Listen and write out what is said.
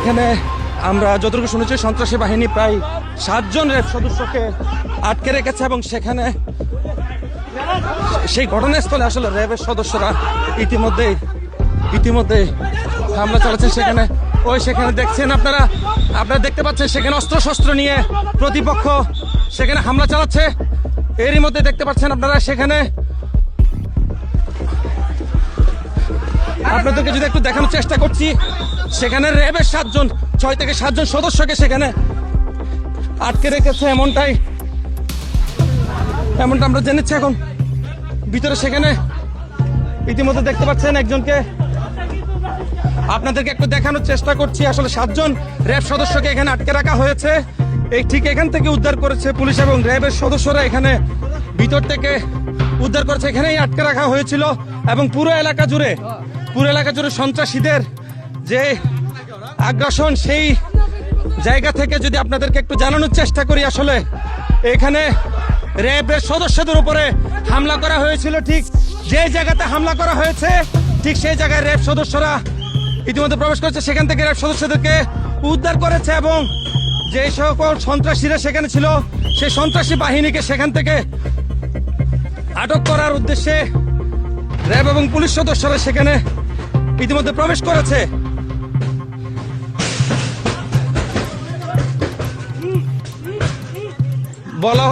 এখানে আমরা যতটুকু শুনেছি সন্ত্রাসী বাহিনী প্রায় 7 জন র্যাব সদস্যকে আটকে রেখেছে এবং সেখানে সেই ঘটনাস্থলে আসলে র্যাবের সদস্যরা ইতিমধ্যে হামলা চালাচ্ছেন। সেখানে দেখছেন আপনারা দেখতে পাচ্ছেন সেখানে অস্ত্রশস্ত্র নিয়ে প্রতিপক্ষ সেখানে হামলা চালাচ্ছে। এরই মধ্যে দেখতে পাচ্ছেন আপনারা সেখানে আপনাদেরকে যদি একটু দেখানোর চেষ্টা করছি, সেখানে র্যাবের 6 থেকে 7 জন সদস্যকে সেখানে আটকে রেখেছে। এমনটা আমরা জেনেছি এখন ভিতরে। সেখানে ইতিমধ্যে দেখতে পাচ্ছেন একজনকে, আপনাদেরকে একটু দেখানোর চেষ্টা করছি। আসলে 7 জন র্যাব সদস্যকে এখানে আটকে রাখা হয়েছে। ঠিক এখান থেকে উদ্ধার করেছে পুলিশ এবং র্যাবের সদস্যরা এখানে ভিতর থেকে উদ্ধার করেছে। এখানেই আটকে রাখা হয়েছিল এবং পুরো এলাকা জুড়ে সন্ত্রাসীদের যে আগ্রাসন, সেই জায়গা থেকে যদি আপনাদেরকে একটু জানানোর চেষ্টা করি, আসলে এখানে র্যাবের সদস্যদের উপরে হামলা করা হয়েছিল। ঠিক যে জায়গাতে হামলা করা হয়েছে ঠিক সেই জায়গায় র্যাব সদস্যরা ইতিমধ্যে প্রবেশ করেছে। সেখান থেকে র্যাব সদস্যদেরকে উদ্ধার করেছে এবং যে সকল সন্ত্রাসীরা সেখানে ছিল সেই সন্ত্রাসী বাহিনীকে সেখান থেকে আটক করার উদ্দেশ্যে র্যাব এবং পুলিশ সদস্যরা সেখানে ইতিমধ্যে প্রবেশ করেছে। বলা